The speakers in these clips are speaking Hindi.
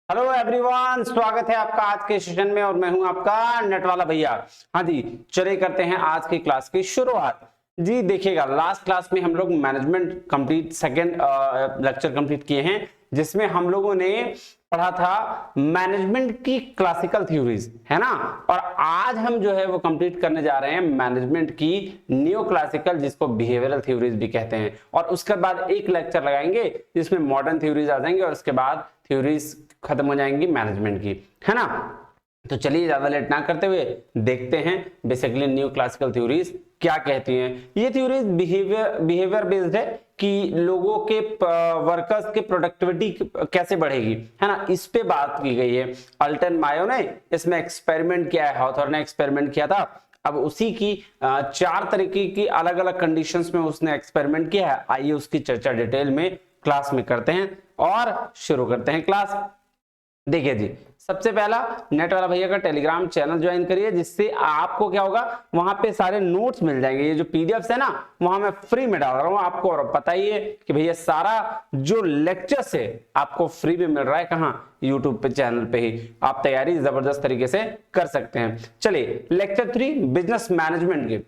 हेलो एवरीवन, स्वागत है आपका आज के सेशन में और मैं हूं आपका नेट वाला भैया। हाँ जी, चलिए करते हैं आज की क्लास की शुरुआत। जी देखिएगा, लास्ट क्लास में हम लोग management complete second lecture complete किए हैं, जिसमें हम लोगों ने पढ़ा था मैनेजमेंट की क्लासिकल थ्योरीज, है ना। और आज हम जो है वो कंप्लीट करने जा रहे हैं मैनेजमेंट की न्यू क्लासिकल, जिसको बिहेवियरल थ्योरीज भी कहते हैं। और उसके बाद एक लेक्चर लगाएंगे जिसमें मॉडर्न थ्योरीज आ जाएंगे और उसके बाद थ्योरीज खत्म हो जाएंगी मैनेजमेंट की, है ना। तो चलिए ज्यादा लेट ना करते हुए देखते हैं बेसिकली न्यू क्लासिकल थ्योरीज क्या कहती हैं। ये थ्योरीज बिहेवियर बेस्ड है कि लोगों के वर्कर्स की प्रोडक्टिविटी कैसे बढ़ेगी, है ना, इस पे बात की गई है। अल्टन मायो ने इसमें एक्सपेरिमेंट किया है, हॉथर ने एक्सपेरिमेंट किया था। अब उसी की चार तरीके की अलग अलग कंडीशंस में उसने एक्सपेरिमेंट किया है। आइए उसकी चर्चा डिटेल में क्लास में करते हैं और शुरू करते हैं क्लास। देखिए जी, सबसे पहला नेट वाला भैया का टेलीग्राम चैनल ज्वाइन करिए, जिससे आपको क्या होगा, वहां पे सारे नोट्स मिल जाएंगे। ये जो पीडीएफ है ना, वहां मैं फ्री में डाल रहा हूं आपको। और पता ही है कि भैया सारा जो लेक्चर्स है आपको फ्री में मिल रहा है। कहां? यूट्यूब पे चैनल पे ही आप तैयारी जबरदस्त तरीके से कर सकते हैं। चलिए लेक्चर 3 बिजनेस मैनेजमेंट की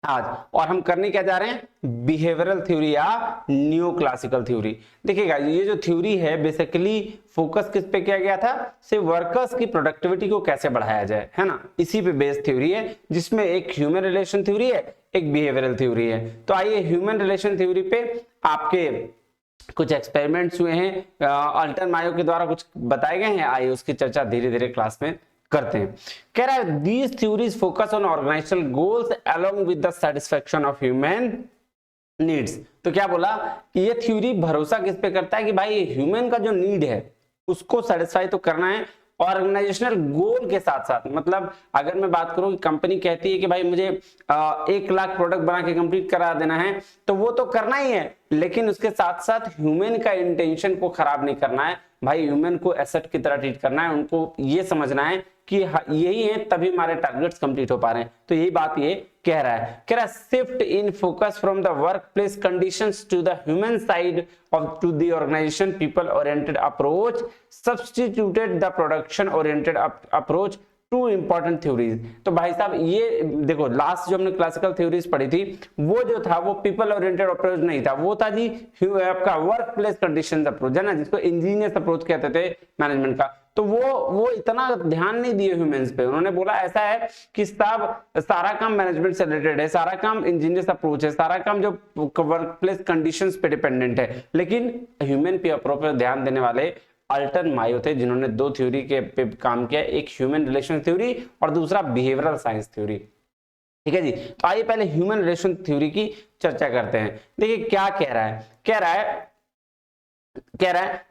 आज, और हम करने क्या जा रहे हैं, बिहेवियरल थ्योरी या न्यू क्लासिकल थ्योरी। देखिएगा, ये जो थ्योरी है बेसिकली फोकस किस पे किया गया था, सिर्फ वर्कर्स की प्रोडक्टिविटी को कैसे बढ़ाया जाए, है ना, इसी पे बेस्ड थ्योरी है, जिसमें एक ह्यूमन रिलेशन थ्योरी है, एक बिहेवियरल थ्योरी है। तो आइए ह्यूमन रिलेशन थ्योरी पे आपके कुछ एक्सपेरिमेंट्स हुए हैं, अल्टन मायो के द्वारा कुछ बताए गए हैं। आइए उसकी चर्चा धीरे धीरे क्लास में करते हैं। कह रहा है these theories focus on organisational goals along with the satisfaction of human needs. तो क्या बोला कि ये थ्योरी भरोसा किस पे करता है कि भाई ह्यूमन का जो नीड है उसको सेटिस्फाई तो करना है ऑर्गेनाइजेशनल गोल के साथ साथ। मतलब अगर मैं बात करूं कि कंपनी कहती है कि भाई मुझे 1 लाख प्रोडक्ट बना के कंप्लीट करा देना है, तो वो तो करना ही है, लेकिन उसके साथ साथ ह्यूमन का इंटेंशन को खराब नहीं करना है। भाई ह्यूमन को एसेट की तरह ट्रीट करना है, उनको ये समझना है कि यही है, तभी हमारे टारगेट्स कंप्लीट हो पा रहे हैं। तो यही बात ये कह रहा है shift in focus from the work place conditions to the human side of to the organisation people oriented approach substituted the production oriented approach to important theories. तो भाई साहब ये देखो, लास्ट जो हमने क्लासिकल थ्योरीज पढ़ी थी वो जो था वो पीपल ओरिएंटेड अप्रोच नहीं था, वो था जी आपका वर्क प्लेस कंडीशंस अप्रोच, है ना, जिसको इंजीनियर्स अप्रोच कहते थे मैनेजमेंट का। तो वो इतना ध्यान नहीं दिए ह्यूमंस पे। उन्होंने बोला ऐसा है कि साहब सारा काम मैनेजमेंट से रिलेटेड है, सारा काम इंजीनियर्स अप्रोच है, सारा काम जो वर्क प्लेस कंडीशंस पे डिपेंडेंट है, लेकिन ह्यूमन पे अप्रोच ध्यान देने वाले अल्टन मायो थे, जिन्होंने दो थ्योरी के पे काम किया, एक ह्यूमन रिलेशन थ्योरी और दूसरा बिहेवियरल साइंस थ्योरी। ठीक है जी। तो आइए पहले ह्यूमन रिलेशन थ्योरी की चर्चा करते हैं। देखिए क्या कह रहा है,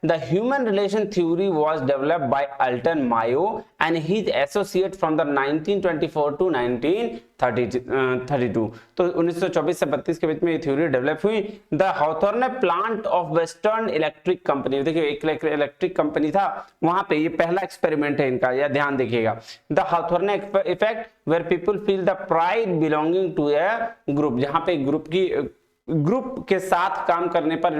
the human relation theory was developed by Elton Mayo and his associate from the 1924 to 1932। तो 1924 से 32 के बीच में ये थ्योरी डेवलप हुई। The Hawthorne plant of Western Electric company, देखिए एक इलेक्ट्रिक कंपनी था, वहां पे ये पहला एक्सपेरिमेंट है इनका, यह ध्यान देखिएगा। The Hawthorne effect where people feel the pride belonging to a group, जहां पे ग्रुप के साथ काम करने पर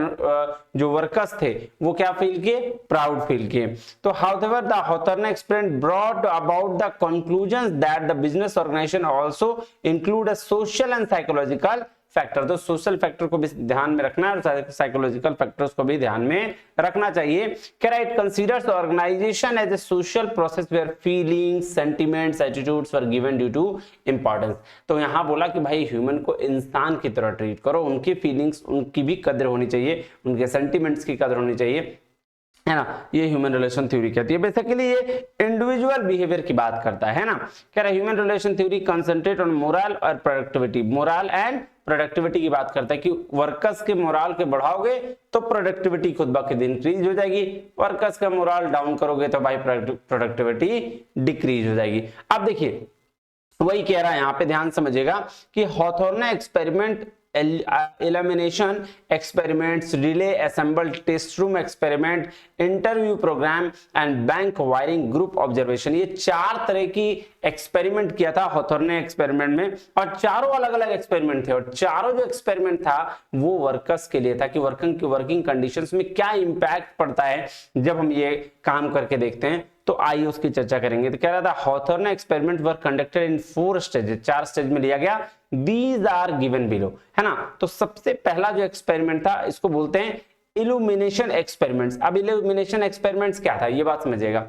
जो वर्कर्स थे वो क्या फील किए, प्राउड फील किए। तो however the Hawthorne experiment brought about the conclusions that the business organization also include a social and psychological factor. तो सोशल फैक्टर को भी ध्यान में रखना है और साइकोलॉजिकल फैक्टर्स को भी ध्यान में रखना चाहिए। कह रहा है it considers organisation as a social process where feelings, sentiments, attitudes were given due to importance. तो यहां बोला कि भाई ह्यूमन को इंसान की तरह ट्रीट करो, उनकी फीलिंग्स, उनकी भी कदर होनी चाहिए, उनके सेंटिमेंट्स की कदर होनी चाहिए, है ना। ये ह्यूमन रिलेशन थ्योरी कहती है। बेसिकली ये इंडिविजुअल बिहेवियर की बात करता है ना। कह रहा है human relation theory concentrate on moral और प्रोडक्टिविटी, मोरल एंड प्रोडक्टिविटी की बात करता है कि वर्कर्स के मोरल के बढ़ाओगे तो प्रोडक्टिविटी खुद ब खुद इंक्रीज हो जाएगी, वर्कर्स का मोरल डाउन करोगे तो भाई प्रोडक्टिविटी डिक्रीज हो जाएगी। अब देखिए वही कह रहा है, यहां पे ध्यान समझिएगा कि Hawthorne experiment elimination experiments, relay assemble, test room experiment, interview program and bank wiring, group observation. ये 4 तरह की एक्सपेरिमेंट किया था हॉथॉर्न ने एक्सपेरिमेंट में, और चारों अलग अलग एक्सपेरिमेंट थे, और चारों जो एक्सपेरिमेंट था वो वर्कर्स के लिए था कि वर्किंग कंडीशंस में क्या इंपैक्ट पड़ता है जब हम ये काम करके देखते हैं। तो आइए उसकी चर्चा करेंगे। तो कह रहा था हॉथॉर्न एक्सपेरिमेंट वर कंडक्टेड इन 4 स्टेजेस, 4 स्टेज में लिया गया। दीज आर गिवन बिलो, है ना। तो सबसे पहला जो एक्सपेरिमेंट था इसको बोलते हैं इल्यूमिनेशन एक्सपेरिमेंट्स। अब इल्यूमिनेशन एक्सपेरिमेंट्स क्या था ये बात समझिएगा।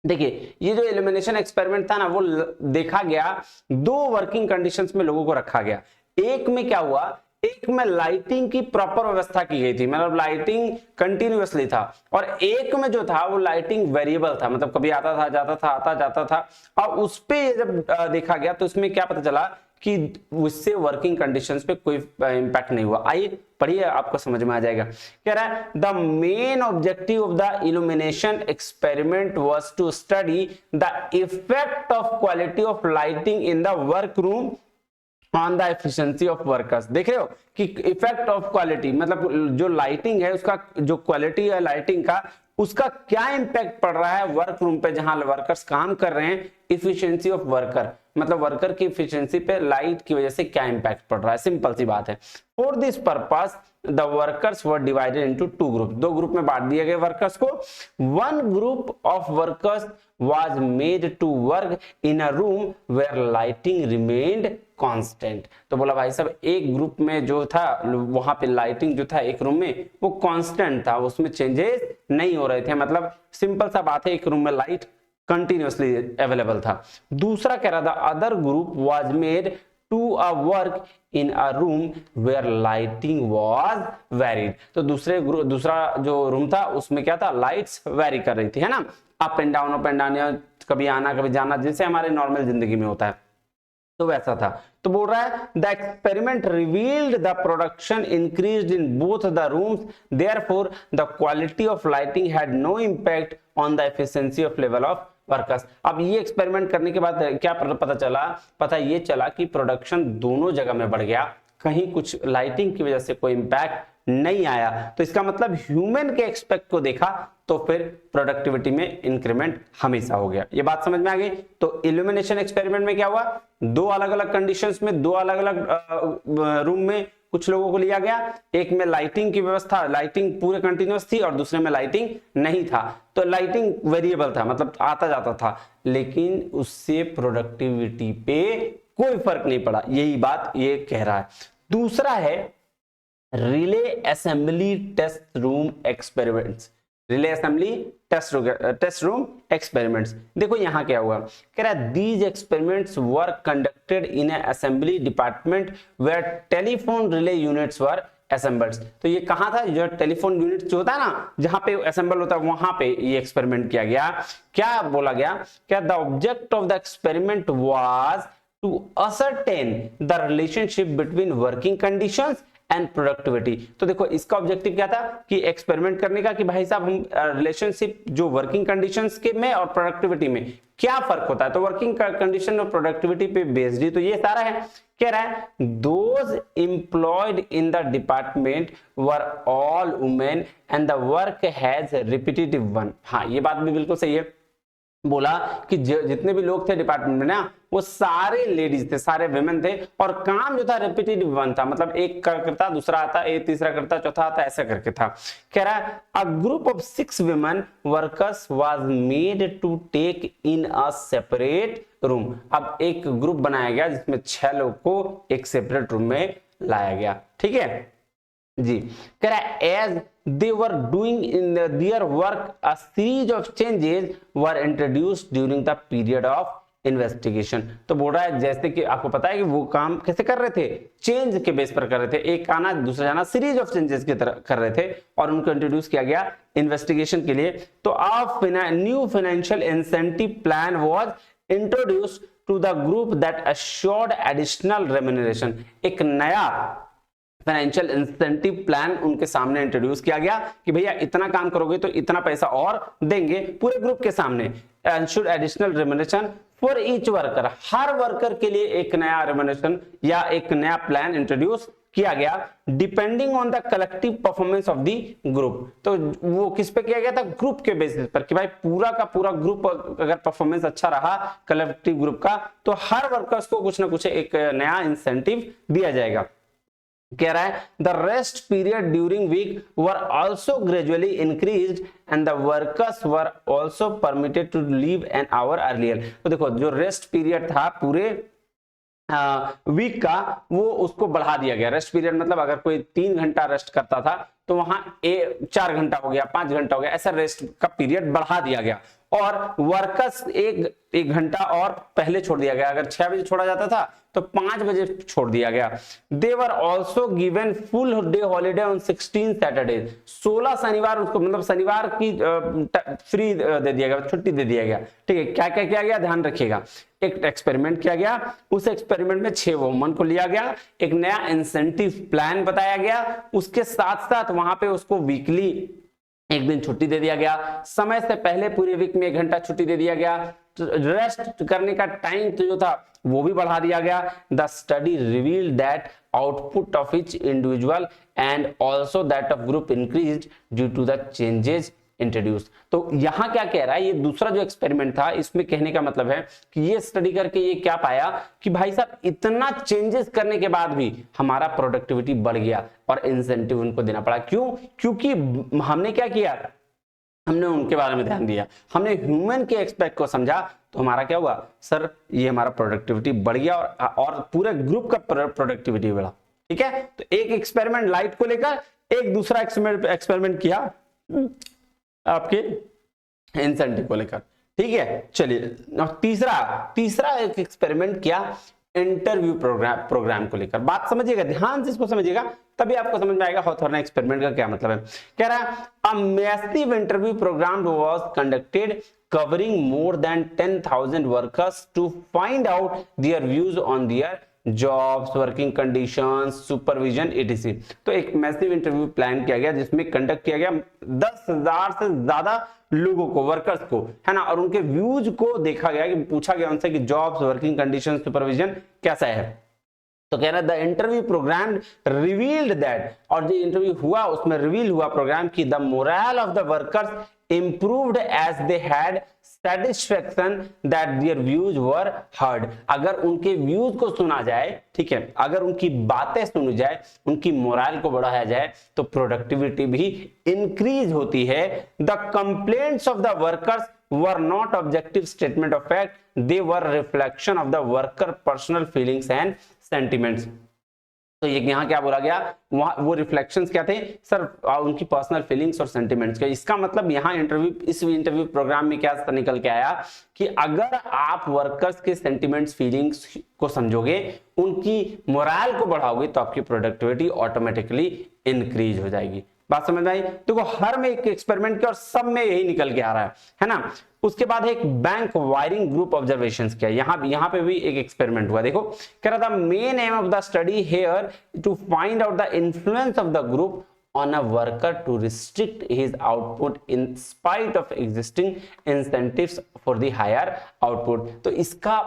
देखिए ये जो इल्यूमिनेशन एक्सपेरिमेंट था ना, वो देखा गया 2 वर्किंग कंडीशंस में लोगों को रखा गया। एक में क्या हुआ, एक में लाइटिंग की प्रॉपर व्यवस्था की गई थी, मतलब लाइटिंग कंटिन्यूअसली था, और एक में जो था वो लाइटिंग वेरिएबल था, मतलब कभी आता था जाता था, आता जाता था। और उस पे जब देखा गया तो इसमें क्या पता चला कि उससे वर्किंग कंडीशंस पे कोई इंपैक्ट नहीं हुआ। आइए पढ़िए, आपको समझ में आ जाएगा। कह रहा है the main objective of the illumination experiment was to study the effect of quality of lighting in the work room on the efficiency of workers. देख रहे हो कि इफेक्ट ऑफ क्वालिटी, मतलब जो लाइटिंग है उसका जो क्वालिटी है लाइटिंग का, उसका क्या इंपैक्ट पड़ रहा है वर्क रूम पे जहां वर्कर्स काम कर रहे हैं। इफिशिएंसी ऑफ वर्कर, मतलब वर्कर की इफिशिएंसी पे लाइट की वजह से क्या इंपैक्ट पड़ रहा है, सिंपल सी बात है। For this purpose the workers were divided into 2 group, 2 group में बांट दिए गए वर्कर्स को। 1 group of workers was made to work in a room where lighting remained constant। तो बोला भाई साहब एक ग्रुप में जो था वहां पे लाइटिंग जो था एक रूम में वो कांस्टेंट था, उसमें चेंजेस नहीं हो रहे थे, मतलब सिंपल सा बात है, एक रूम में लाइट कंटिन्यूअसली अवेलेबल था। दूसरा कह रहा था other group was made to a work in a room where lighting was varied. तो दूसरा जो रूम था उसमें क्या था, लाइट्स वेरी कर रही थी, है ना, अप एंड डाउन, या कभी आना कभी जाना, जैसे हमारे नॉर्मल जिंदगी में होता है, तो वैसा था। तो बोल रहा है the experiment revealed the production increased in both the rooms, therefore the quality of lighting had no impact on the efficiency of level of workers. अब ये एक्सपेरिमेंट करने के बाद क्या पता चला, पता ये चला कि प्रोडक्शन दोनों जगह में बढ़ गया, कहीं कुछ लाइटिंग की वजह से कोई इंपैक्ट नहीं आया। तो इसका मतलब ह्यूमन के एक्सपेक्ट को देखा तो फिर प्रोडक्टिविटी में इंक्रीमेंट हमेशा हो गया। ये बात समझ में आ गई। तो इल्यूमिनेशन एक्सपेरिमेंट में क्या हुआ, 2 अलग अलग कंडीशंस में 2 अलग अलग रूम में कुछ लोगों को लिया गया, एक में लाइटिंग की व्यवस्था, लाइटिंग पूरे कंटिन्यूअस थी, और दूसरे में लाइटिंग नहीं था। तो लाइटिंग वेरिएबल था, मतलब आता जाता था, लेकिन उससे प्रोडक्टिविटी पे कोई फर्क नहीं पड़ा, यही बात ये कह रहा है। दूसरा है relay assembly test room experiments, relay assembly test room experiments. देखो यहां क्या हुआ, कह रहा है these experiments were conducted in a assembly department where telephone relay units were assembled. तो ये कहां था, जो टेलीफोन यूनिट जो होता है ना, जहां पे असेंबल होता है, वहां पे ये एक्सपेरिमेंट किया गया। क्या बोला गया, क्या the object of the experiment was to ascertain the relationship between working conditions and productivity. तो देखो इसका ऑब्जेक्टिव क्या था कि एक्सपेरिमेंट करने का कि भाई साहब हम रिलेशनशिप जो वर्किंग कंडीशंस के में और प्रोडक्टिविटी में क्या फर्क होता है। तो वर्किंग कंडीशन और प्रोडक्टिविटी पे बेस्ड ही तो ये सारा है। कह रहा है those employed in the department were all women and the work has repetitive one. हाँ ये बात भी बिल्कुल सही है, बोला कि जितने भी लोग थे डिपार्टमेंट में ना वो सारे लेडीज थे, सारे विमेन थे, और काम जो था रिपीटेटिव वन था, मतलब एक करता दूसरा आता, एक तीसरा करता चौथा आता, ऐसा करके था। कह रहा है a group of 6 women workers was made to take in a separate room. अब एक ग्रुप बनाया गया जिसमें 6 लोग को एक सेपरेट रूम में लाया गया, ठीक है जी। कह रहा है as they were doing in their work a series of changes were introduced during the period of investigation. तो बोल रहा है जैसे कि आपको पता है कि वो काम कैसे कर रहे थे, चेंज के बेस पर कर रहे थे, एक आना दूसरा जाना, सीरीज ऑफ चेंजेस की तरह कर रहे थे, और उनको इंट्रोड्यूस किया गया इन्वेस्टिगेशन के लिए। तो a new financial incentive plan was introduced to the group that assured additional remuneration. एक नया फाइनेंशियल इंसेंटिव प्लान उनके सामने इंट्रोड्यूस किया गया कि भैया इतना काम करोगे तो इतना पैसा और देंगे, पूरे ग्रुप के सामने। Ensure additional remuneration for each worker, her worker के लिए एक नया रेम्यूनरेशन या एक नया प्लान इंट्रोड्यूस किया गया depending on the collective performance of the group. तो वो किस पे किया गया था, ग्रुप के बेसिस पर, कि भाई पूरा का पूरा ग्रुप अगर परफॉर्मेंस अच्छा रहा कलेक्टिव ग्रुप का तो हर वर्कर्स को कुछ ना कुछ एक नया इंसेंटिव दिया जाएगा। कह रहा है the rest period during week were also gradually increased and the workers were also permitted to leave an hour earlier. तो देखो जो रेस्ट पीरियड था पूरे वीक का वो उसको बढ़ा दिया गया। रेस्ट पीरियड मतलब अगर कोई 3 घंटा रेस्ट करता था तो वहां 4 घंटा हो गया, 5 घंटा हो गया, ऐसा रेस्ट का पीरियड बढ़ा दिया गया। और वर्कर्स एक घंटा और पहले छोड़ दिया गया। अगर 6 बजे छोड़ा जाता था तो 5 बजे छोड़ दिया गया। They were also given full day holiday on 16 Saturday. 16 शनिवार उसको मतलब शनिवार की फ्री दे दिया गया, छुट्टी दे दिया गया। ठीक है, क्या क्या किया गया ध्यान रखिएगा। एक एक्सपेरिमेंट किया गया, उस एक्सपेरिमेंट में 6 वुमन को लिया गया, एक नया इंसेंटिव प्लान बताया गया, उसके साथ साथ वहां पे उसको वीकली एक दिन छुट्टी दे दिया गया, समय से पहले पूरे वीक में 1 घंटा छुट्टी दे दिया गया, रेस्ट करने का टाइम तो जो था वो भी बढ़ा दिया गया। The study revealed that output of each individual and also that of group increased due to the changes introduce. तो यहां क्या कह रहा है, ये दूसरा जो एक्सपेरिमेंट था इसमें कहने का मतलब है कि ये स्टडी करके ये क्या पाया कि भाई साहब इतना चेंजेस करने के बाद भी हमारा प्रोडक्टिविटी बढ़ गया और इंसेंटिव उनको देना पड़ा। क्यों? क्योंकि हमने क्या किया, हमने उनके बारे में ध्यान दिया, हमने ह्यूमन के एक्सपेक्ट को समझा, तो हमारा क्या हुआ सर, ये हमारा प्रोडक्टिविटी बढ़ गया और पूरे ग्रुप का प्रोडक्टिविटी बढ़ा। ठीक है, तो एक एक्सपेरिमेंट लाइट को लेकर, एक दूसरा एक्सपेरिमेंट किया आपके इंसेंटिव को लेकर। ठीक है, चलिए तीसरा एक एक्सपेरिमेंट किया इंटरव्यू प्रोग्राम को लेकर। बात समझिएगा, ध्यान से इसको समझिएगा, तभी आपको समझ में आएगा हॉथॉर्न एक्सपेरिमेंट का क्या मतलब है। कह रहा है a massive interview programme was conducted covering more than 10,000 workers to find out their views on their jobs, working conditions, supervision etc। तो एक मैसिव इंटरव्यू प्लान किया गया जिसमें कंडक्ट किया गया 10,000 से ज्यादा लोगों को, वर्कर्स को, है ना, और उनके व्यूज को देखा गया, कि पूछा गया उनसे कि जॉब्स, वर्किंग कंडीशन, सुपरविजन कैसा है। तो कह रहा है the interview programme revealed that, और जो इंटरव्यू हुआ उसमें रिवील हुआ प्रोग्राम की the morale of the workers improved as they had satisfaction that their views were heard। अगर उनके व्यूज को सुना जाए, ठीक है, अगर उनकी बातें सुनी जाए, उनकी मोरल को बढ़ाया जाए तो प्रोडक्टिविटी भी इंक्रीज होती है। The complaints of the workers were not objective statement of fact, they were reflection of the worker personal feelings and sentiments। तो ये यहाँ क्या बोला गया, वहां वो रिफ्लेक्शंस क्या थे सर, उनकी पर्सनल फीलिंग्स और सेंटिमेंट्स के। इसका मतलब यहाँ इस इंटरव्यू प्रोग्राम में क्या निकल के आया कि अगर आप वर्कर्स के सेंटिमेंट्स, फीलिंग्स को समझोगे, उनकी मोरल को बढ़ाओगे तो आपकी प्रोडक्टिविटी ऑटोमेटिकली इंक्रीज हो जाएगी। बात समझ में आई? देखो हर में एक एक्सपेरिमेंट किया और सब में यही निकल के आ रहा है ना। उसके बाद एक बैंक वायरिंग ग्रुप ऑब्जर्वेशंस किया, यहां पे भी एक एक्सपेरिमेंट हुआ। देखो कह रहा था main aim of the study here to find out the influence of the group on a worker to restrict his output in spite of existing incentives for the higher output। तो इसका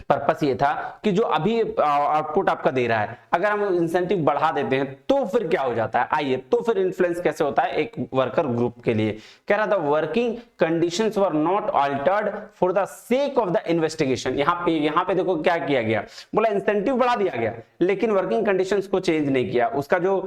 पर्पस ये था कि जो अभी आउटपुट आपका दे रहा है, अगर हम इंसेंटिव बढ़ा देते हैं तो फिर क्या हो जाता है, आइए, तो फिर इन्फ्लुएंस कैसे होता है एक वर्कर ग्रुप के लिए। कह रहा था working conditions were not Altered for the sake of the investigation. यहाँ पे देखो क्या किया गया, बोला इंसेंटिव बढ़ा दिया गया लेकिन वर्किंग कंडीशंस को चेंज नहीं किया, उसका जो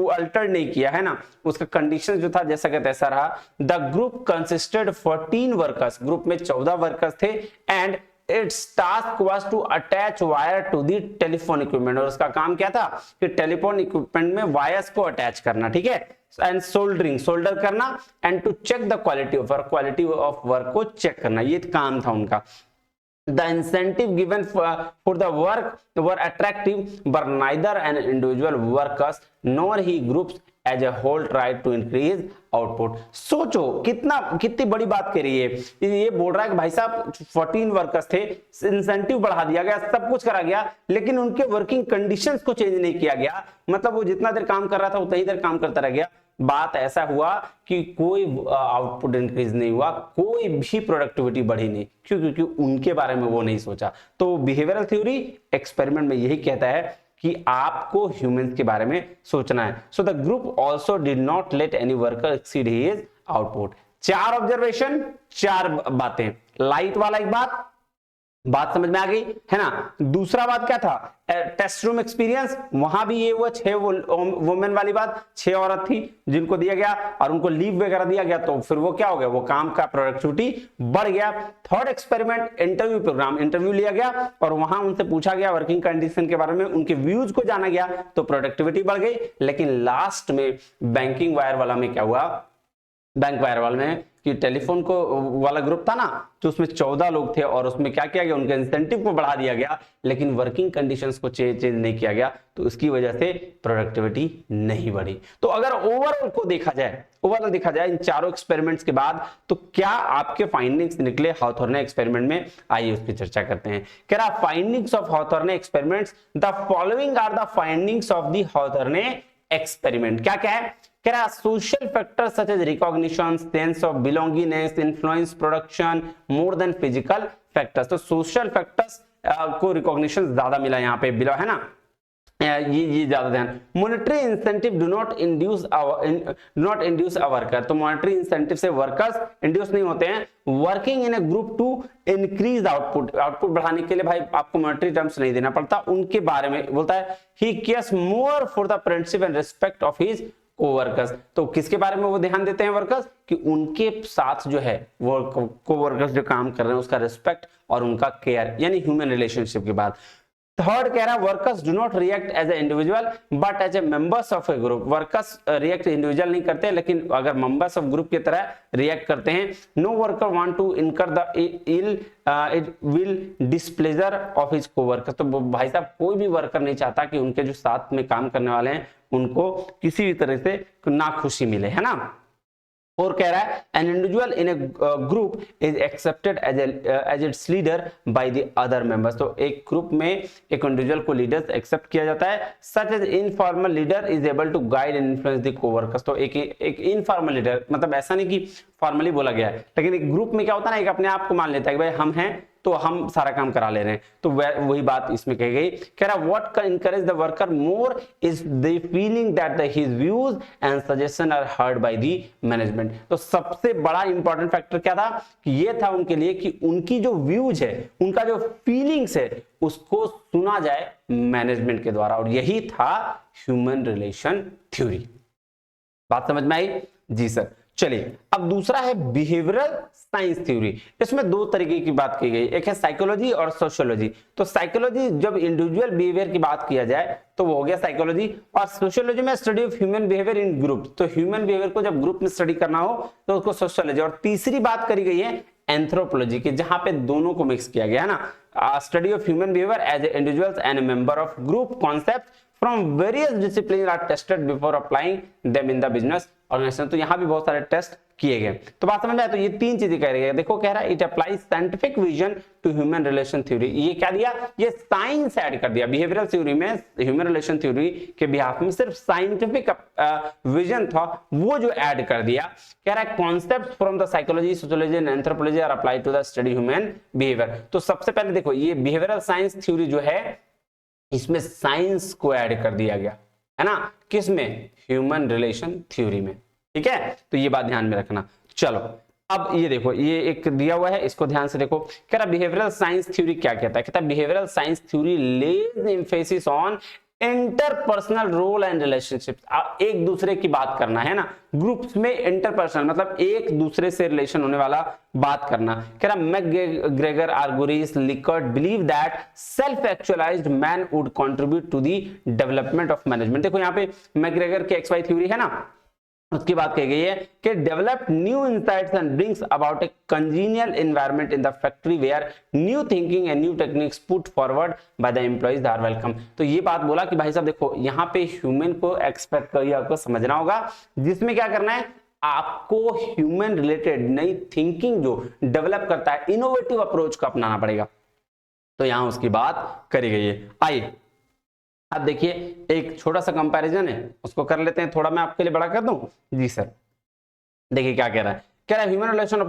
अल्टर नहीं किया, है ना, उसका कंडीशन जो था जैसा का तैसा रहा। The group consisted 14 workers, group में 14 वर्कर्स थे, and its task was to attach wire to the telephone equipment। और उसका काम क्या था कि टेलीफोन इक्विपमेंट में वायर्स को अटैच करना, ठीक है, एंड सोल्डर करना, and to check the quality of work को चेक करना, ये काम था उनका। The incentive given for the work were attractive, but neither an individual workers nor he groups as a whole tried to increase output। सोचो कितनी बड़ी बात कह रही है, ये बोल रहा है कि भाई साहब 14 वर्कर्स थे, इंसेंटिव बढ़ा दिया गया, सब कुछ करा गया, लेकिन उनके वर्किंग कंडीशंस को चेंज नहीं किया गया। मतलब वो जितना देर काम कर रहा था उतना ही देर काम करता रह गया। बात ऐसा हुआ कि कोई आउटपुट इंक्रीज नहीं हुआ, कोई भी प्रोडक्टिविटी बढ़ी नहीं। क्यों? क्योंकि उनके बारे में वो नहीं सोचा। तो बिहेवियरल थ्योरी एक्सपेरिमेंट में यही कहता है कि आपको ह्यूमंस के बारे में सोचना है। So the group also did not let any worker exceed his output. 4 observation, 4 बातें। लाइट वाला एक बात समझ में आ गई है ना। दूसरा बात क्या था, टेस्ट रूम एक्सपीरियंस, वहां भी ये हुआ 6 वुमेन वाली बात, 6 औरत थी जिनको दिया गया और उनको लीव वगैरह दिया गया, तो फिर वो क्या हो गया, वो काम का प्रोडक्टिविटी बढ़ गया। Third experiment, interview programme, interview लिया गया और वहां उनसे पूछा गया वर्किंग कंडीशन के बारे में, उनके व्यूज को जाना गया तो प्रोडक्टिविटी बढ़ गई। लेकिन लास्ट में बैंकिंग वायर वाला में क्या हुआ, बैंक वायर वाले में कि टेलीफोन को वाला ग्रुप था ना, तो उसमें 14 लोग थे और उसमें क्या किया गया, उनके इंसेंटिव को बढ़ा दिया गया, लेकिन वर्किंग कंडीशंस को चेंज नहीं किया गया, तो उसकी वजह से प्रोडक्टिविटी नहीं बढ़ी। तो अगर ओवरऑल देखा जाए इन चारों एक्सपेरिमेंट्स के बाद, तो क्या आपके फाइंडिंग्स निकले हाउथॉर्ने एक्सपेरिमेंट में, आइए उसकी चर्चा करते हैं। कह रहा findings of Hawthorne experiments, the following are the findings of the Hawthorne experiment. क्या क्या है, कह रहा social factors such as recognition, sense of belongingness, influence production more than physical factors. तो सोशल फैक्टर्स को रिकॉग्निशन ज्यादा मिला यहाँ पे, बिलो है ना, ये ज्यादा ध्यान। Monetary incentive do not induce a worker, तो मॉनेटरी इंसेंटिव से वर्कर्स इंड्यूस नहीं होते हैं। Working in a group to increase output बढ़ाने के लिए भाई आपको मॉनेटरी टर्म्स नहीं देना पड़ता। उनके बारे में बोलता है he cares more for the friendship and respect of his coworkers. तो किसके बारे में वो ध्यान देते हैं वर्कर्स, कि उनके साथ जो है वो कोवर्कर्स जो काम कर रहे हैं उसका रिस्पेक्ट और उनका केयर, यानी ह्यूमन रिलेशनशिप की बात। थर्ड कह रहा है workers do not react as a individual but as a members of a group. Workers react individual नहीं करते, लेकिन अगर मेंबर्स ऑफ ग्रुप की तरह रिएक्ट करते हैं। No worker want to incur the it will displeasure of his coworker. तो भाई साहब कोई भी वर्कर नहीं चाहता कि उनके जो साथ में काम करने वाले हैं उनको किसी भी तरह से नाखुशी मिले, है ना। और कह रहा है an individual in a group is accepted as its leader by the other members. तो एक ग्रुप में एक इंडिविजुअल को लीडर एक्सेप्ट किया जाता है। Such as informal leader is able to guide and influence the coworkers. तो एक इनफॉर्मल लीडर, मतलब ऐसा नहीं कि फॉर्मली बोला गया है, लेकिन एक ग्रुप में क्या होता है ना, एक अपने आप को मान लेता है कि भाई हम हैं तो हम सारा काम करा ले रहे हैं। तो वही बात इसमें कही गई। कह रहा what can encourage the worker more is the feeling that his views and suggestion are heard by the management. तो सबसे बड़ा इंपॉर्टेंट फैक्टर क्या था, कि ये था उनके लिए कि उनकी जो व्यूज है, उनका जो फीलिंग्स है, उसको सुना जाए मैनेजमेंट के द्वारा, और यही था ह्यूमन रिलेशन थ्योरी। बात समझ में आई जी सर। चलिए अब दूसरा है बिहेवियरल साइंस थ्योरी। इसमें 2 तरीके की बात की गई, एक है साइकोलॉजी और सोशियोलॉजी। तो साइकोलॉजी जब इंडिविजुअल बिहेवियर की बात किया जाए तो वो हो गया साइकोलॉजी, और सोशियोलॉजी में study of human behaviour in group. तो ह्यूमन बिहेवियर को जब ग्रुप में स्टडी करना हो तो उसको सोशियोलॉजी। और तीसरी बात करी गई है एंथ्रोपोलॉजी की, जहां पे दोनों को मिक्स किया गया है ना। Study of human behaviour as a individuals and a member of group concept from various disciplines are tested before applying them in the business organization। तो यहां भी बहुत सारे टेस्ट किए गए। तो बात समझ में आए, तो ये 3 चीजें कह रही है। देखो कह रहा है it applies scientific vision to human relation theory. ये क्या दिया, ये साइंस ऐड कर दिया। बिहेवियरल थ्योरी में, ह्यूमन रिलेशन थ्योरी के बिहाफ में सिर्फ साइंटिफिक विजन था, वो जो ऐड कर दिया। कह रहा है concepts from the psychology, sociology and anthropology are applied to the study human behaviour. तो सबसे पहले देखो ये बिहेवियरल साइंस थ्योरी जो है, इसमें साइंस को ऐड कर दिया गया है ना, किसमें, ह्यूमन रिलेशन थ्योरी में। ठीक है, तो ये बात ध्यान में रखना। चलो अब ये देखो, ये एक दिया हुआ है, इसको ध्यान से देखो। कह रहा बिहेवियरल साइंस थ्योरी क्या कहता है, कहता है behavioural science theory lays emphasis on interpersonal role and relationship. एक दूसरे की बात करना है ना, ग्रुप्स में इंटरपर्सनल मतलब एक दूसरे से रिलेशन होने वाला बात करना। कह रहा McGregor, Argyris, Likert believe that self actualized man would contribute to the development of management. देखो यहाँ पे मैकग्रेगर की XY थ्योरी है ना, उसकी बात कही गई है कि develop new insights and brings about a congenial environment in the factory where new thinking and new techniques put forward by the employees are welcome. तो ये बात बोला कि भाई साहब देखो यहाँ पे ह्यूमन को एक्सपेक्ट करिए, आपको समझना होगा, जिसमें क्या करना है, आपको ह्यूमन रिलेटेड नई थिंकिंग जो डेवलप करता है, इनोवेटिव अप्रोच को अपनाना पड़ेगा। तो यहां उसकी बात करी गई है। आइए अब देखिए एक छोटा सा कंपैरिजन है, उसको कर लेते हैं। थोड़ा मैं आपके लिए बड़ा कर दूं जी सर। देखिए क्या कह रहा है, कह रहा है human relation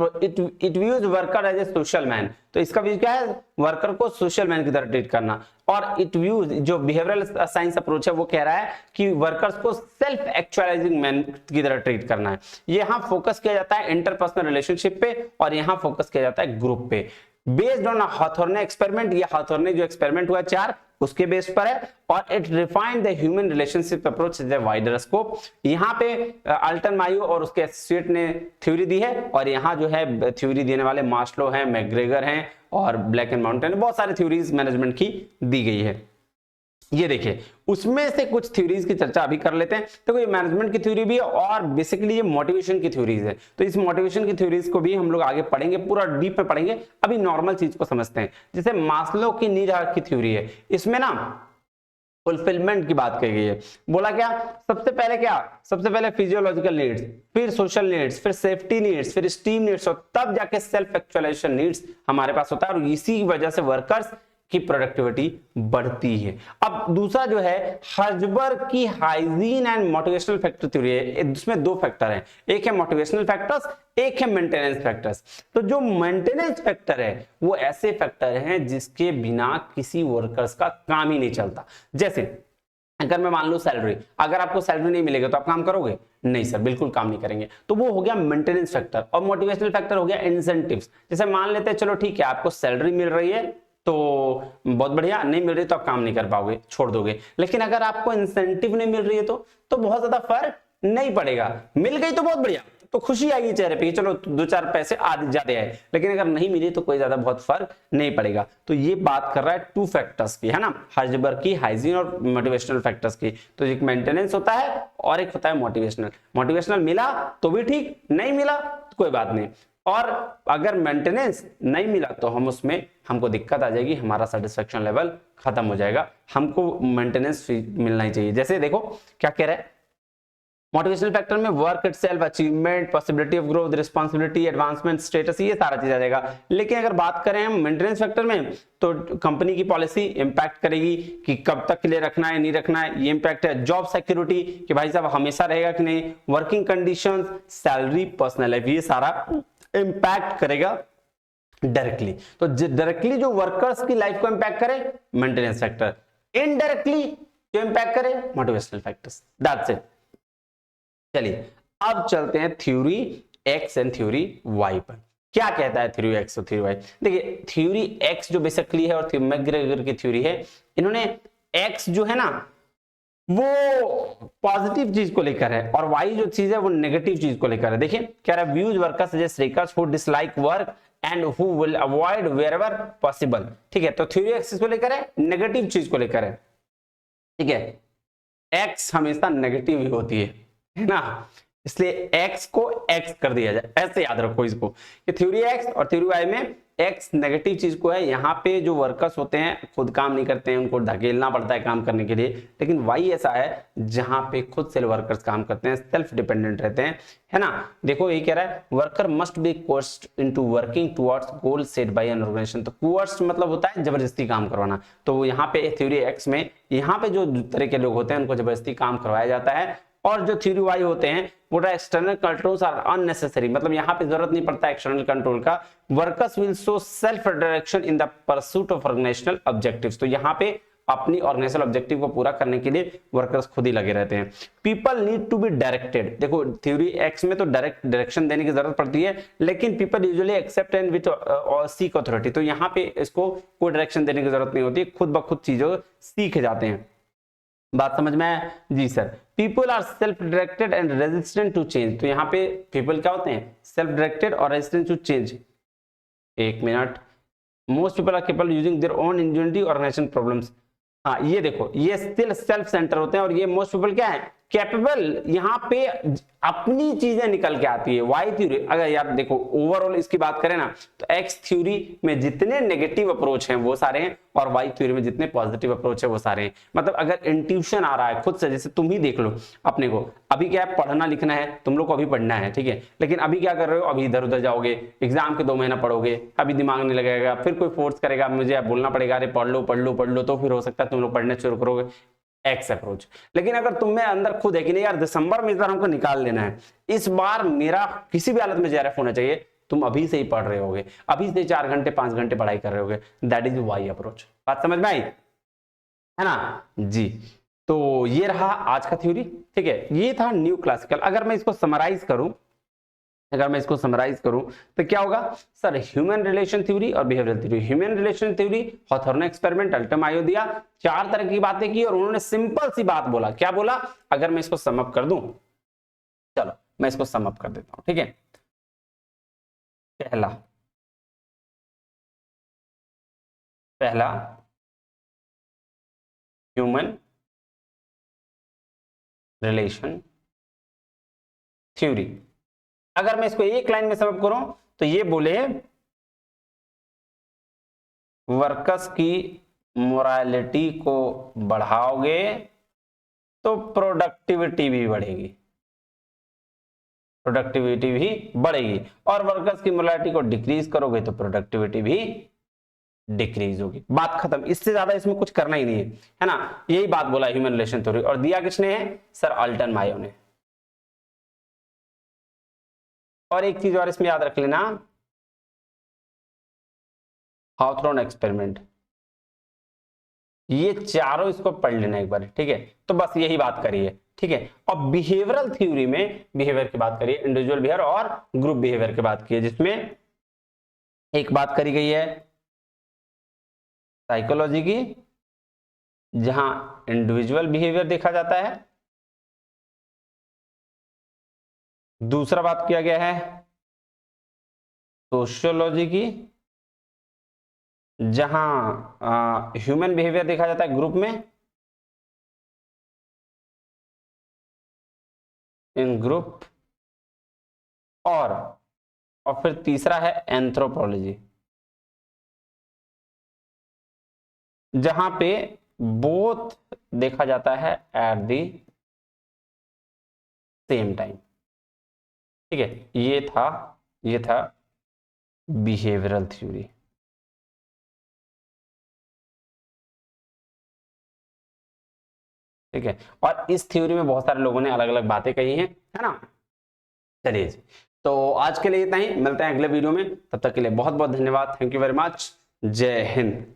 it views worker as a social man, तो इसका व्यू क्या है, वर्कर को सोशल मैन की तरह ट्रीट करना। और इट व्यूज जो बिहेवियरल साइंस अप्रोच है वो कह रहा है कि वर्कर्स को सेल्फ एक्चुअलाइजिंग मैन की तरह ट्रीट करना है। यहाँ फोकस किया जाता है इंटरपर्सनल रिलेशनशिप पे और यहाँ फोकस किया जाता है ग्रुप पे। बेस्ड ऑन हॉथोर्ने एक्सपेरिमेंट, ये हॉथोर्ने जो एक्सपेरिमेंट हुआ 4 उसके बेस पर है। और it refined the human relationship approach is a wider scope. यहाँ पे अल्टन मायो और उसके एसोसिएट ने थ्योरी दी है और यहाँ जो है थ्योरी देने वाले मास्लो हैं, मैकग्रेगर हैं और ब्लैक एंड माउंटेन, बहुत सारी थ्योरीज मैनेजमेंट की दी गई है। ये देखिए उसमें से कुछ थ्योरीज की चर्चा अभी कर लेते हैं। देखो ये मैनेजमेंट की थ्योरी भी है और बेसिकली ये मोटिवेशन की थ्योरीज है, तो इस मोटिवेशन की थ्योरीज को भी हम लोग आगे पढ़ेंगे, पूरा डीप में पढ़ेंगे। अभी नॉर्मल चीज को समझते हैं। जैसे मास्लो की नीड की थ्योरी है, इसमें ना फुलफिलमेंट की बात कही गई है। बोला क्या, सबसे पहले फिजियोलॉजिकल नीड्स, फिर सोशल नीड्स, फिर सेफ्टी नीड्स, फिर स्टीम नीड्स और तब जाके सेल्फ एक्चुअलाइजेशन नीड्स हमारे पास होता है और इसी की वजह से वर्कर्स की प्रोडक्टिविटी बढ़ती है। अब दूसरा जो है हर्जबर्ग की hygiene and motivational factor theory है, इसमें 2 फैक्टर हैं, एक है मोटिवेशनल फैक्टर्स, एक है मेंटेनेंस फैक्टर्स। तो जो मेंटेनेंस फैक्टर है वो ऐसे फैक्टर हैं जिसके बिना किसी वर्कर्स का काम ही नहीं चलता। जैसे अगर मैं मान लो सैलरी, अगर आपको सैलरी नहीं मिलेगी तो आप काम करोगे? नहीं सर, बिल्कुल काम नहीं करेंगे। तो वो हो गया मेंटेनेंस फैक्टर। और मोटिवेशनल फैक्टर हो गया इंसेंटिव्स। जैसे मान लेते हैं चलो ठीक है आपको सैलरी मिल रही है तो बहुत बढ़िया, नहीं मिल रही तो आप काम नहीं कर पाओगे, छोड़ दोगे। लेकिन अगर आपको इंसेंटिव नहीं मिल रही है तो बहुत ज्यादा फर्क नहीं पड़ेगा। मिल गई तो बहुत बढ़िया, तो खुशी आएगी चेहरे पे, चलो 2-4 पैसे आधे ज्यादा आए। लेकिन अगर नहीं मिली तो कोई ज्यादा बहुत फर्क नहीं पड़ेगा। तो ये बात कर रहा है 2 फैक्टर्स की, है ना, हर्जबर्ग की हाइजीन और मोटिवेशनल फैक्टर्स की। तो एक मेंटेनेंस होता है और एक होता है मोटिवेशनल। मोटिवेशनल मिला तो भी ठीक, नहीं मिला तो कोई बात नहीं। और अगर मेंटेनेंस नहीं मिला तो हमको दिक्कत आ जाएगी, हमारा सेटिस्फेक्शन लेवल खत्म हो जाएगा। हमको मेंटेनेंस मिलना ही चाहिए। जैसे देखो क्या कह रहा है, मोटिवेशनल फैक्टर में work itself, achievement, possibility of growth, responsibility, advancement, status, ये सारा चीज आ जाएगा। लेकिन अगर बात करें हम मेंटेनेंस फैक्टर में तो कंपनी की पॉलिसी इंपैक्ट करेगी कि कब तक के लिए रखना है, नहीं रखना है, ये इंपैक्ट है। जॉब सिक्योरिटी कि भाई साहब हमेशा रहेगा कि नहीं, working conditions, salary, personal life, ये सारा इंपैक्ट करेगा डायरेक्टली। तो डायरेक्टली जो वर्कर्स की लाइफ को इंपैक्ट करे मेंटेनेंस फैक्टर, इनडायरेक्टली जो इंपैक्ट करे मोटिवेशनल फैक्टर्स। That's it. चलिए अब चलते हैं theory X and theory Y पर। क्या कहता है थ्योरी एक्स और थ्योरी वाई? देखिए थ्योरी एक्स जो बेसिकली है और मैकग्रेगर की थ्योरी है, इन्होंने एक्स जो है ना वो पॉजिटिव चीज को लेकर है और वाई जो चीज है वो नेगेटिव चीज को लेकर है। देखिए क्या रहा है, views workers suggest workers who dislike work and who will avoid wherever possible. ठीक है, तो थ्योरी एक्स को लेकर है, नेगेटिव चीज को लेकर है। ठीक है, एक्स हमेशा नेगेटिव ही होती है ना, इसलिए एक्स को एक्स कर दिया जाए, ऐसे याद रखो इसको कि थ्योरी एक्स और थ्योरी वाई में एक्स नेगेटिव चीज को है। यहाँ पे जो वर्कर्स होते हैं खुद काम नहीं करते हैं, उनको धकेलना पड़ता है काम करने के लिए। लेकिन वाई ऐसा है जहां पे खुद से वर्कर्स काम करते हैं, सेल्फ डिपेंडेंट रहते हैं, है ना। देखो ये कह रहा है worker must be coerced into working towards goal set by an organisation. तो कोर्स्ड मतलब होता है जबरदस्ती काम करवाना। तो यहाँ पे थ्योरी एक्स में यहाँ पे जो तरह के लोग होते हैं उनको जबरदस्ती काम करवाया जाता है। और जो थ्योरी वाई होते हैं वो एक्सटर्नल कंट्रोल्स आर अननेसेसरी, मतलब यहाँ पे जरूरत नहीं पड़ता एक्सटर्नल कंट्रोल का। Workers will show self direction in the pursuit of organisational objectives. तो यहाँ पे अपनी ऑर्गेनाइजेशनल ऑब्जेक्टिव को पूरा करने के लिए वर्कर्स खुद ही लगे रहते हैं। People need to be directed. देखो थ्योरी एक्स में तो डायरेक्ट डायरेक्शन देने की जरूरत पड़ती है, लेकिन people usually accept and with seek authority. तो यहाँ पे इसको कोई डायरेक्शन देने की जरूरत नहीं होती, खुद ब खुद चीजों सीख जाते हैं। बात समझ में आया जी sir. People are self directed and resistant to change. तो यहाँ पे पीपल क्या होते हैं, सेल्फ डायरेक्टेड और रेजिस्टेंट टू चेंज। एक minute, most people are capable using their own individuality organization problems. हाँ ये देखो ये स्टिल सेल्फ सेंटर होते हैं और ये मोस्ट पीपल क्या है, कैपेबल, यहाँ पे अपनी चीजें निकल के आती है। वाई थ्योरी अगर यार देखो ओवरऑल इसकी बात करें ना तो एक्स थ्योरी में जितने नेगेटिव अप्रोच हैं वो सारे हैं और वाई थ्योरी में जितने पॉजिटिव अप्रोच है वो सारे हैं। मतलब अगर इंट्यूशन आ रहा है खुद से, जैसे तुम ही देख लो अपने को, अभी क्या है पढ़ना लिखना है, तुम लोग को अभी पढ़ना है, ठीक है, लेकिन अभी क्या कर रहे हो, अभी इधर उधर जाओगे, एग्जाम के 2 महीना पढ़ोगे, अभी दिमाग नहीं लगेगा, फिर कोई फोर्स करेगा, मुझे बोलना पड़ेगा अरे पढ़ लो पढ़ लो पढ़ लो, तो फिर हो सकता है तुम लोग पढ़ने शुरू करोगे। X approach. लेकिन अगर तुम में अंदर खुद है कि नहीं यार दिसंबर में इस बार हमको निकाल लेना है, इस बार मेरा किसी भी हालत में जेआरएफ होना चाहिए, तुम अभी से ही पढ़ रहे होगे, अभी से 4 घंटे 5 घंटे पढ़ाई कर रहे होगे, दैट इज वाई अप्रोच। बात समझ में आई है ना जी। तो ये रहा आज का थ्योरी, ठीक है, ये था न्यू क्लासिकल। अगर मैं इसको समराइज करूं, तो क्या होगा सर, ह्यूमन रिलेशन थ्योरी और behavioural theory. Human relation theory Hawthorne experiment, Elton आयोदिया, 4 तरह की बातें की और उन्होंने सिंपल सी बात बोला। क्या बोला, अगर मैं इसको समअप कर दूं, चलो मैं इसको समअप कर देता हूं, ठीक है। पहला ह्यूमन रिलेशन थ्योरी, अगर मैं इसको एक लाइन में समअप करूं तो ये बोले वर्कर्स की मोरालिटी को बढ़ाओगे तो प्रोडक्टिविटी भी बढ़ेगी, और वर्कर्स की मोरालिटी को डिक्रीज करोगे तो प्रोडक्टिविटी भी डिक्रीज होगी। बात खत्म, इससे ज्यादा इसमें कुछ करना ही नहीं है ना। यही बात बोला ह्यूमन रिलेशन थ्योरी, और दिया किसने है सर, अल्टन मायो ने। और एक चीज और इसमें याद रख लेना, हाउथॉर्न एक्सपेरिमेंट, ये चारों इसको पढ़ लेना एक बार, ठीक है। तो बस यही बात करिए, ठीक है। और बिहेवियरल थ्योरी में बिहेवियर की बात करिए, इंडिविजुअल बिहेवियर और ग्रुप बिहेवियर की बात की है, जिसमें एक बात करी गई है साइकोलॉजी की, जहां इंडिविजुअल बिहेवियर देखा जाता है, दूसरा बात किया गया है सोशियोलॉजी की, जहां ह्यूमन बिहेवियर देखा जाता है ग्रुप में, इन ग्रुप, और फिर तीसरा है एंथ्रोपोलॉजी, जहां पे बोथ देखा जाता है एट द सेम टाइम, ठीक है। ये था बिहेवियरल थ्योरी, ठीक है। और इस थ्योरी में बहुत सारे लोगों ने अलग अलग बातें कही हैं, है ना। चलिए, तो आज के लिए इतना ही, मिलते हैं अगले वीडियो में, तब तक के लिए बहुत बहुत धन्यवाद, थैंक यू वेरी मच, जय हिंद।